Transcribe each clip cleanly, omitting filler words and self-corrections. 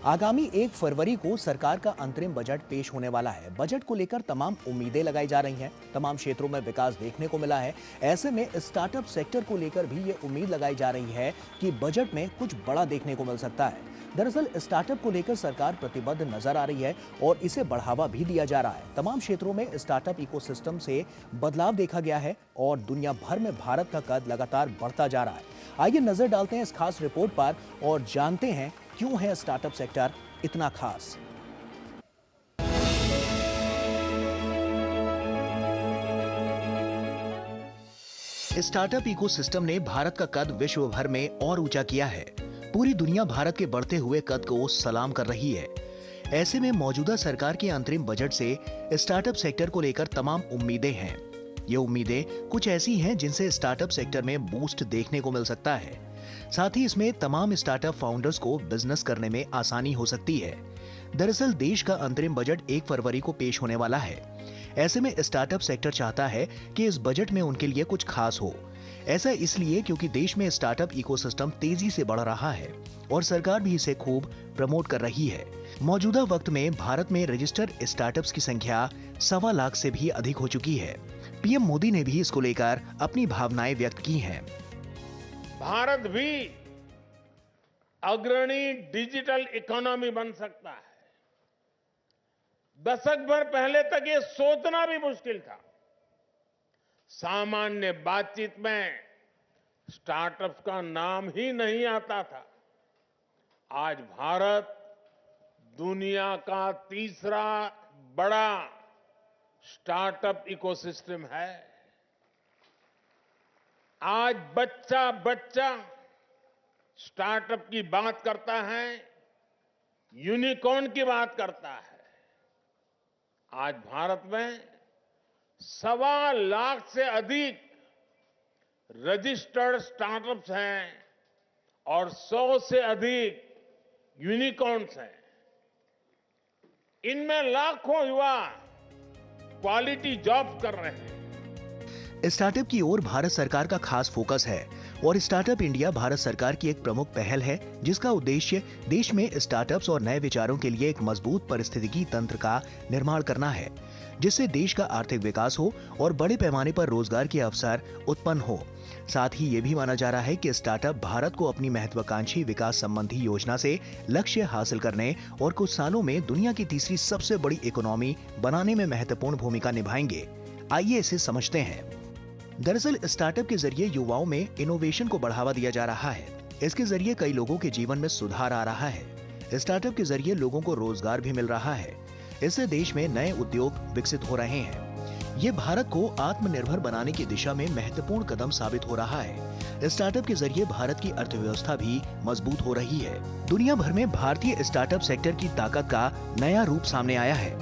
आगामी 1 फरवरी को सरकार का अंतरिम बजट पेश होने वाला है। बजट को लेकर तमाम उम्मीदें लगाई जा रही हैं। तमाम क्षेत्रों में विकास देखने को मिला है। ऐसे में स्टार्टअप सेक्टर को लेकर भी ये उम्मीद लगाई जा रही है कि बजट में कुछ बड़ा देखने को मिल सकता है। दरअसल स्टार्टअप को लेकर सरकार प्रतिबद्ध नजर आ रही है और इसे बढ़ावा भी दिया जा रहा है। तमाम क्षेत्रों में स्टार्टअप इकोसिस्टम से बदलाव देखा गया है और दुनिया भर में भारत का कद लगातार बढ़ता जा रहा है। आइए नजर डालते हैं इस खास रिपोर्ट पर और जानते हैं क्यों है स्टार्टअप सेक्टर इतना खास। स्टार्टअप इकोसिस्टम ने भारत का कद विश्व भर में और ऊंचा किया है। पूरी दुनिया भारत के बढ़ते हुए कद को सलाम कर रही है। ऐसे में मौजूदा सरकार के अंतरिम बजट से स्टार्टअप सेक्टर को लेकर तमाम उम्मीदें हैं। ये उम्मीदें कुछ ऐसी हैं जिनसे स्टार्टअप सेक्टर में बूस्ट देखने को मिल सकता है। साथ ही इसमें तमाम स्टार्टअप फाउंडर्स को बिजनेस करने में आसानी हो सकती है। दरअसल देश का अंतरिम बजट 1 फरवरी को पेश होने वाला है। ऐसे में स्टार्टअप सेक्टर चाहता है कि इस बजट में उनके लिए कुछ खास हो। ऐसा इसलिए क्योंकि देश में स्टार्टअप इकोसिस्टम तेजी से बढ़ रहा है और सरकार भी इसे खूब प्रमोट कर रही है। मौजूदा वक्त में भारत में रजिस्टर्ड स्टार्टअप्स की संख्या 1.25 लाख से भी अधिक हो चुकी है। पीएम मोदी ने भी इसको लेकर अपनी भावनाएं व्यक्त की हैं। भारत भी अग्रणी डिजिटल इकोनॉमी बन सकता है। दशक भर पहले तक ये सोचना भी मुश्किल था। सामान्य बातचीत में स्टार्टअप्स का नाम ही नहीं आता था। आज भारत दुनिया का तीसरा बड़ा स्टार्टअप इकोसिस्टम है। आज बच्चा बच्चा स्टार्टअप की बात करता है, यूनिकॉर्न की बात करता है। आज भारत में 1.25 लाख से अधिक रजिस्टर्ड स्टार्टअप्स हैं और 100 से अधिक यूनिकॉर्न्स हैं। इनमें लाखों युवा क्वालिटी जॉब कर रहे हैं। स्टार्टअप की ओर भारत सरकार का खास फोकस है और स्टार्टअप इंडिया भारत सरकार की एक प्रमुख पहल है जिसका उद्देश्य देश में स्टार्टअप्स और नए विचारों के लिए एक मजबूत पारिस्थितिकी तंत्र का निर्माण करना है, जिससे देश का आर्थिक विकास हो और बड़े पैमाने पर रोजगार के अवसर उत्पन्न हो। साथ ही ये भी माना जा रहा है कि स्टार्टअप भारत को अपनी महत्वाकांक्षी विकास संबंधी योजना से लक्ष्य हासिल करने और कुछ सालों में दुनिया की तीसरी सबसे बड़ी इकोनॉमी बनाने में महत्वपूर्ण भूमिका निभाएंगे। आइए इसे समझते हैं। दरअसल स्टार्टअप के जरिए युवाओं में इनोवेशन को बढ़ावा दिया जा रहा है। इसके जरिए कई लोगों के जीवन में सुधार आ रहा है। स्टार्टअप के जरिए लोगों को रोजगार भी मिल रहा है। इससे देश में नए उद्योग विकसित हो रहे हैं। ये भारत को आत्मनिर्भर बनाने की दिशा में महत्वपूर्ण कदम साबित हो रहा है। स्टार्टअप के जरिए भारत की अर्थव्यवस्था भी मजबूत हो रही है। दुनिया भर में भारतीय स्टार्टअप सेक्टर की ताकत का नया रूप सामने आया है।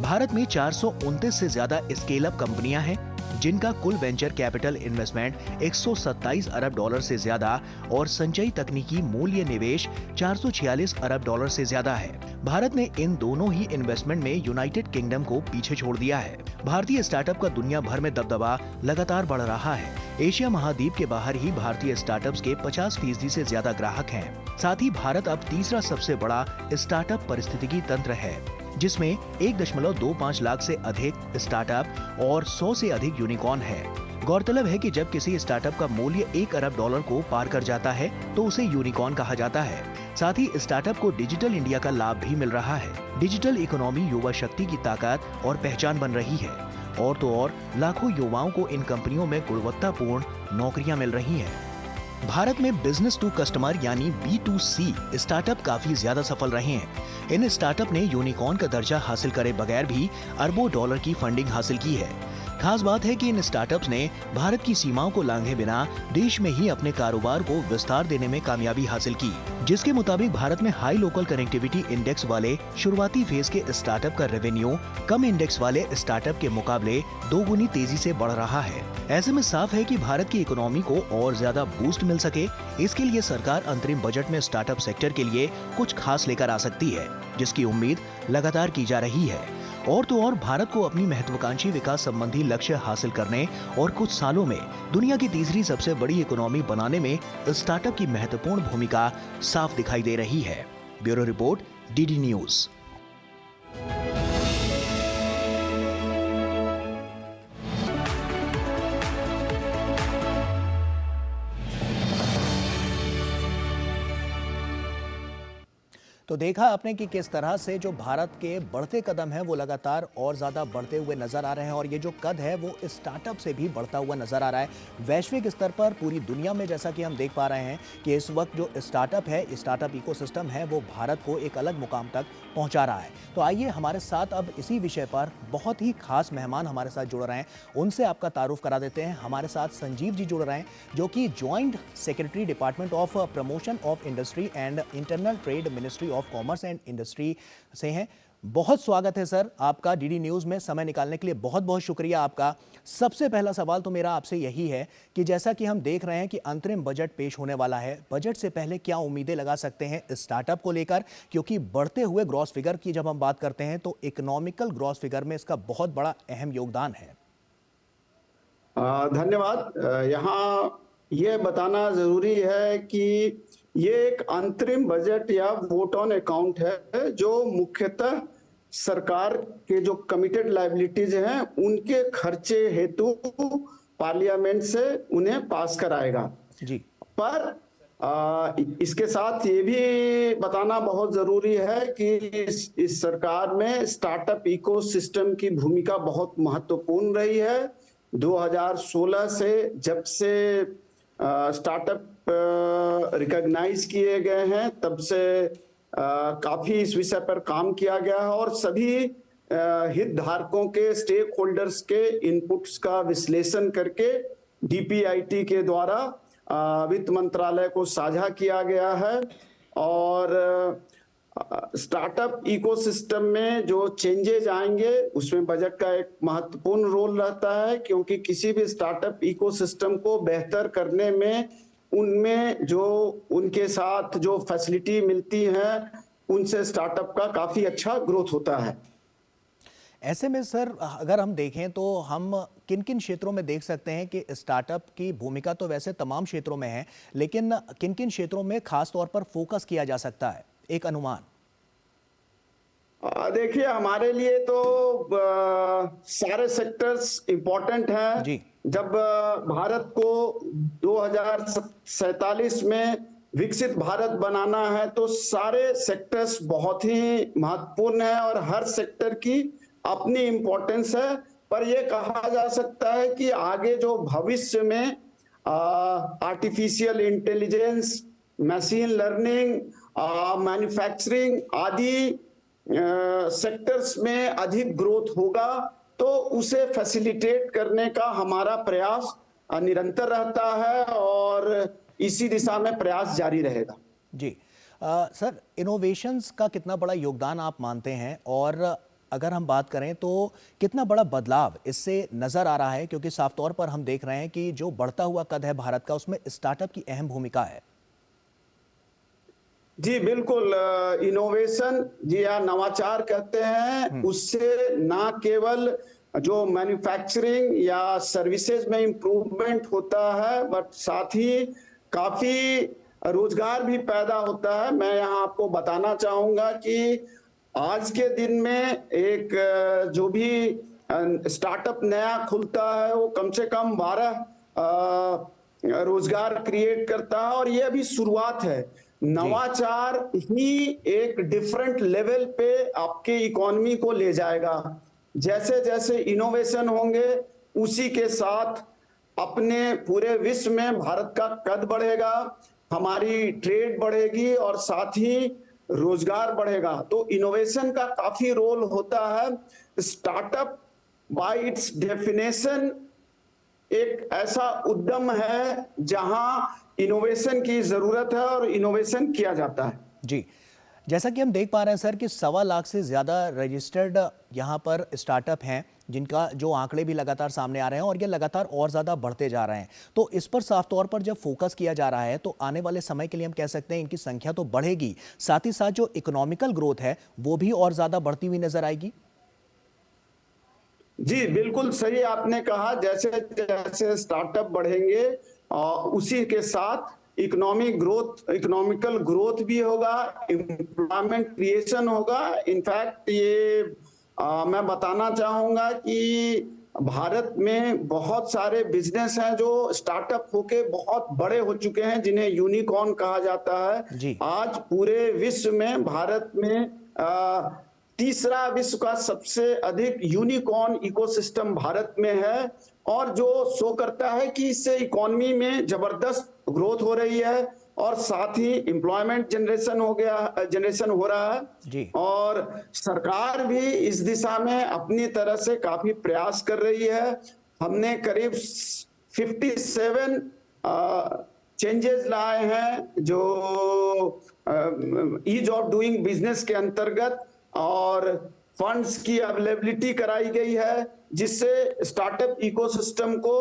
भारत में 429 से ज्यादा स्केल अप कंपनियां हैं, जिनका कुल वेंचर कैपिटल इन्वेस्टमेंट 127 अरब डॉलर से ज्यादा और संचयी तकनीकी मूल्य निवेश 446 अरब डॉलर से ज्यादा है। भारत ने इन दोनों ही इन्वेस्टमेंट में यूनाइटेड किंगडम को पीछे छोड़ दिया है। भारतीय स्टार्टअप का दुनिया भर में दबदबा लगातार बढ़ रहा है। एशिया महाद्वीप के बाहर ही भारतीय स्टार्टअप्स के 50% से ज्यादा ग्राहक हैं। साथ ही भारत अब तीसरा सबसे बड़ा स्टार्टअप पारिस्थितिकी तंत्र है, जिसमें 1.25 लाख से अधिक स्टार्टअप और 100 से अधिक यूनिकॉर्न है। गौरतलब है कि जब किसी स्टार्टअप का मूल्य 1 अरब डॉलर को पार कर जाता है तो उसे यूनिकॉर्न कहा जाता है। साथ ही स्टार्टअप को डिजिटल इंडिया का लाभ भी मिल रहा है। डिजिटल इकोनॉमी युवा शक्ति की ताकत और पहचान बन रही है और तो और लाखों युवाओं को इन कंपनियों में गुणवत्तापूर्ण नौकरियां मिल रही हैं। भारत में बिजनेस टू कस्टमर यानी B2C स्टार्टअप काफी ज्यादा सफल रहे हैं। इन स्टार्टअप ने यूनिकॉर्न का दर्जा हासिल करे बगैर भी अरबों डॉलर की फंडिंग हासिल की है। खास बात है कि इन स्टार्टअप्स ने भारत की सीमाओं को लांघे बिना देश में ही अपने कारोबार को विस्तार देने में कामयाबी हासिल की, जिसके मुताबिक भारत में हाई लोकल कनेक्टिविटी इंडेक्स वाले शुरुआती फेज के स्टार्टअप का रेवेन्यू कम इंडेक्स वाले स्टार्टअप के मुकाबले 2 गुनी तेजी से बढ़ रहा है। ऐसे में साफ है कि भारत की इकोनॉमी को और ज्यादा बूस्ट मिल सके, इसके लिए सरकार अंतरिम बजट में स्टार्टअप सेक्टर के लिए कुछ खास लेकर आ सकती है, जिसकी उम्मीद लगातार की जा रही है। और तो और भारत को अपनी महत्वाकांक्षी विकास संबंधी लक्ष्य हासिल करने और कुछ सालों में दुनिया की तीसरी सबसे बड़ी इकोनॉमी बनाने में स्टार्टअप की महत्वपूर्ण भूमिका साफ दिखाई दे रही है। Bureau report, DD news. तो देखा आपने कि किस तरह से जो भारत के बढ़ते कदम हैं वो लगातार और ज़्यादा बढ़ते हुए नज़र आ रहे हैं, और ये जो कद है वो स्टार्टअप से भी बढ़ता हुआ नज़र आ रहा है। वैश्विक स्तर पर पूरी दुनिया में जैसा कि हम देख पा रहे हैं कि इस वक्त जो स्टार्टअप है, स्टार्टअप इकोसिस्टम है, वो भारत को एक अलग मुकाम तक पहुंचा रहा है। तो आइए हमारे साथ अब इसी विषय पर बहुत ही खास मेहमान हमारे साथ जुड़ रहे हैं, उनसे आपका तारुफ करा देते हैं। हमारे साथ संजीव जी जुड़ रहे हैं, जो कि joint secretary department of promotion of industry and internal trade, ministry of commerce and industry से हैं। बहुत स्वागत है सर आपका डीडी न्यूज़ में, समय निकालने के लिए बहुत बहुत शुक्रिया आपका। सबसे पहला सवाल तो मेरा आपसे यही है कि जैसा कि हम देख रहे हैं कि अंतरिम बजट पेश होने वाला है, बजट से पहले क्या उम्मीदें लगा सकते हैं स्टार्टअप को लेकर, क्योंकि बढ़ते हुए ग्रॉस फिगर की जब हम बात करते हैं तो इकोनॉमिकल ग्रॉस फिगर में इसका बहुत बड़ा अहम योगदान है। धन्यवाद। यहाँ ये बताना जरूरी है कि ये एक अंतरिम बजट या वोट ऑन अकाउंट है, जो मुख्यतः सरकार के जो कमिटेड लायबिलिटीज हैं उनके खर्चे हेतु पार्लियामेंट से उन्हें पास कराएगा जी। पर इसके साथ ये भी बताना बहुत जरूरी है कि इस सरकार में स्टार्टअप इकोसिस्टम की भूमिका बहुत महत्वपूर्ण रही है। 2016 से जब से स्टार्टअप रिकॉग्नाइज किए गए हैं, तब से काफी इस विषय पर काम किया गया है और सभी हितधारकों के, स्टेक होल्डर्स के इनपुट्स का विश्लेषण करके डीपीआईटी के द्वारा वित्त मंत्रालय को साझा किया गया है। और स्टार्टअप इकोसिस्टम में जो चेंजेज आएंगे उसमें बजट का एक महत्वपूर्ण रोल रहता है, क्योंकि किसी भी स्टार्टअप इकोसिस्टम को बेहतर करने में उनमें जो उनके साथ जो फैसिलिटी मिलती है उनसे स्टार्टअप का काफी अच्छा ग्रोथ होता है। ऐसे में सर अगर हम देखें तो हम किन किन क्षेत्रों में देख सकते हैं कि स्टार्टअप की भूमिका तो वैसे तमाम क्षेत्रों में है, लेकिन किन किन क्षेत्रों में खास तौर पर फोकस किया जा सकता है, एक अनुमान? देखिए, हमारे लिए तो सारे सेक्टर्स इंपॉर्टेंट हैं जी। जब भारत को 2047 में विकसित भारत बनाना है तो सारे सेक्टर्स बहुत ही महत्वपूर्ण है और हर सेक्टर की अपनी इंपॉर्टेंस है। पर यह कहा जा सकता है कि आगे जो भविष्य में artificial intelligence, machine learning, manufacturing आदि सेक्टर्स में अधिक ग्रोथ होगा, तो उसे फैसिलिटेट करने का हमारा प्रयास निरंतर रहता है और इसी दिशा में प्रयास जारी रहेगा। जी। सर, इनोवेशंस का कितना बड़ा योगदान आप मानते हैं, और अगर हम बात करें तो कितना बड़ा बदलाव इससे नजर आ रहा है, क्योंकि साफ तौर पर हम देख रहे हैं कि जो बढ़ता हुआ कद है भारत का उसमें स्टार्टअप की अहम भूमिका है। जी बिल्कुल, इनोवेशन जी या नवाचार कहते हैं, उससे ना केवल जो मैन्युफैक्चरिंग या सर्विसेज में इंप्रूवमेंट होता है, बट साथ ही काफी रोजगार भी पैदा होता है। मैं यहाँ आपको बताना चाहूंगा कि आज के दिन में एक जो भी स्टार्टअप नया खुलता है वो कम से कम 12 रोजगार क्रिएट करता है, और ये अभी शुरुआत है। नवाचार ही एक डिफरेंट लेवल पे आपके इकोनॉमी को ले जाएगा। जैसे जैसे इनोवेशन होंगे उसी के साथ अपने पूरे विश्व में भारत का कद बढ़ेगा, हमारी ट्रेड बढ़ेगी और साथ ही रोजगार बढ़ेगा। तो इनोवेशन का काफी रोल होता है। स्टार्टअप बाय इट्स डेफिनेशन एक ऐसा उद्यम है जहां इनोवेशन की जरूरत है और इनोवेशन किया जाता है। जी, जैसा कि हम देख पा रहे हैं सर कि 1.25 लाख से ज़्यादा रजिस्टर्ड यहाँ पर स्टार्टअप हैं, जिनका जो आंकड़े भी लगातार सामने आ रहे हैं और ये लगातार और ज़्यादा बढ़ते जा रहे हैं। तो इस पर साफ तौर पर जब फोकस किया जा रहा है तो आने वाले समय के लिए हम कह सकते हैं इनकी संख्या तो बढ़ेगी, साथ ही साथ जो इकोनॉमिकल ग्रोथ है वो भी और ज़्यादा बढ़ती हुई नजर आएगी। जी बिल्कुल सही आपने कहा, जैसे जैसे स्टार्टअप बढ़ेंगे उसी के साथ इकोनॉमिकल ग्रोथ भी होगा, एम्प्लॉयमेंट क्रिएशन होगा। इनफैक्ट ये मैं बताना चाहूंगा कि भारत में बहुत सारे बिजनेस हैं जो स्टार्टअप होके बहुत बड़े हो चुके हैं, जिन्हें यूनिकॉर्न कहा जाता है। जी। आज पूरे विश्व में भारत में तीसरा विश्व का सबसे अधिक यूनिकॉर्न इकोसिस्टम भारत में है, और जो शो करता है कि इससे इकोनॉमी में जबरदस्त ग्रोथ हो रही है और साथ ही एम्प्लॉयमेंट जनरेशन हो रहा है। जी। और सरकार भी इस दिशा में अपनी तरह से काफी प्रयास कर रही है। हमने करीब 57 चेंजेस लाए हैं जो ईज ऑफ डूइंग बिजनेस के अंतर्गत, और फंड्स की अवेलेबिलिटी कराई गई है, जिससे स्टार्टअप इकोसिस्टम को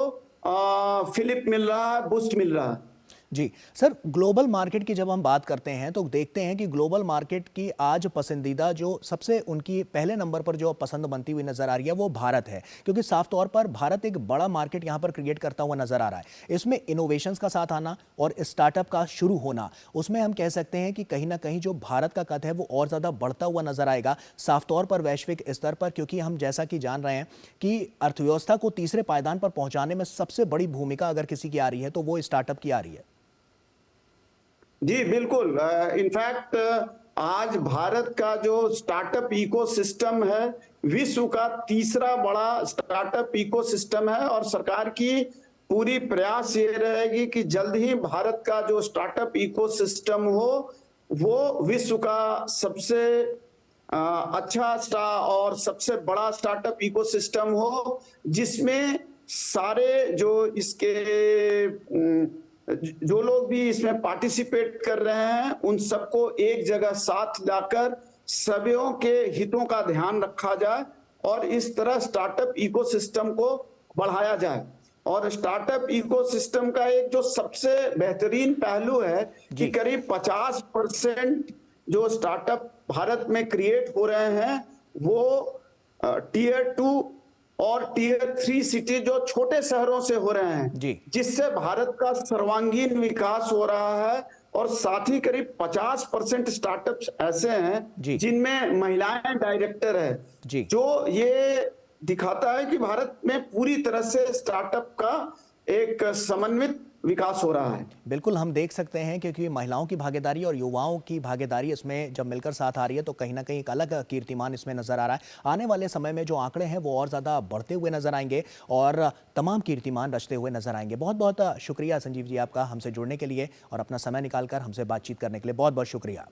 फिलिप मिल रहा है, बूस्ट मिल रहा है। जी सर, ग्लोबल मार्केट की जब हम बात करते हैं तो देखते हैं कि ग्लोबल मार्केट की आज पसंदीदा जो सबसे उनकी पहले नंबर पर जो पसंद बनती हुई नजर आ रही है वो भारत है, क्योंकि साफ तौर पर भारत एक बड़ा मार्केट यहां पर क्रिएट करता हुआ नजर आ रहा है। इसमें इनोवेशंस का साथ आना और स्टार्टअप का शुरू होना, उसमें हम कह सकते हैं कि कहीं ना कहीं जो भारत का कद है वो और ज्यादा बढ़ता हुआ नजर आएगा साफ तौर पर वैश्विक स्तर पर, क्योंकि हम जैसा कि जान रहे हैं कि अर्थव्यवस्था को तीसरे पायदान पर पहुंचाने में सबसे बड़ी भूमिका अगर किसी की आ रही है तो वो स्टार्टअप की आ रही है। जी बिल्कुल। इनफैक्ट आज भारत का जो स्टार्टअप इकोसिस्टम है विश्व का तीसरा बड़ा स्टार्टअप इकोसिस्टम है, और सरकार की पूरी प्रयास ये रहेगी कि जल्द ही भारत का जो स्टार्टअप इकोसिस्टम हो वो विश्व का सबसे अच्छा और सबसे बड़ा स्टार्टअप इकोसिस्टम हो, जिसमें सारे जो लोग भी इसमें पार्टिसिपेट कर रहे हैं उन सबको एक जगह साथ लाकर सभी के हितों का ध्यान रखा जाए और इस तरह स्टार्टअप इकोसिस्टम को बढ़ाया जाए। और स्टार्टअप इकोसिस्टम का एक जो सबसे बेहतरीन पहलू है कि करीब 50% जो स्टार्टअप भारत में क्रिएट हो रहे हैं वो टियर 2 और टियर 3 सिटी जो छोटे शहरों से हो रहे हैं, जिससे भारत का सर्वांगीण विकास हो रहा है। और साथ ही करीब 50% स्टार्टअप्स ऐसे हैं जिनमें महिलाएं डायरेक्टर है, जो ये दिखाता है कि भारत में पूरी तरह से स्टार्टअप का एक समन्वित विकास हो रहा है। बिल्कुल हम देख सकते हैं क्योंकि महिलाओं की भागीदारी और युवाओं की भागीदारी इसमें जब मिलकर साथ आ रही है तो कहीं ना कहीं एक अलग कीर्तिमान इसमें नजर आ रहा है। आने वाले समय में जो आंकड़े हैं वो और ज़्यादा बढ़ते हुए नजर आएंगे और तमाम कीर्तिमान रचते हुए नजर आएंगे। बहुत बहुत शुक्रिया संजीव जी आपका हमसे जुड़ने के लिए और अपना समय निकालकर हमसे बातचीत करने के लिए बहुत बहुत शुक्रिया।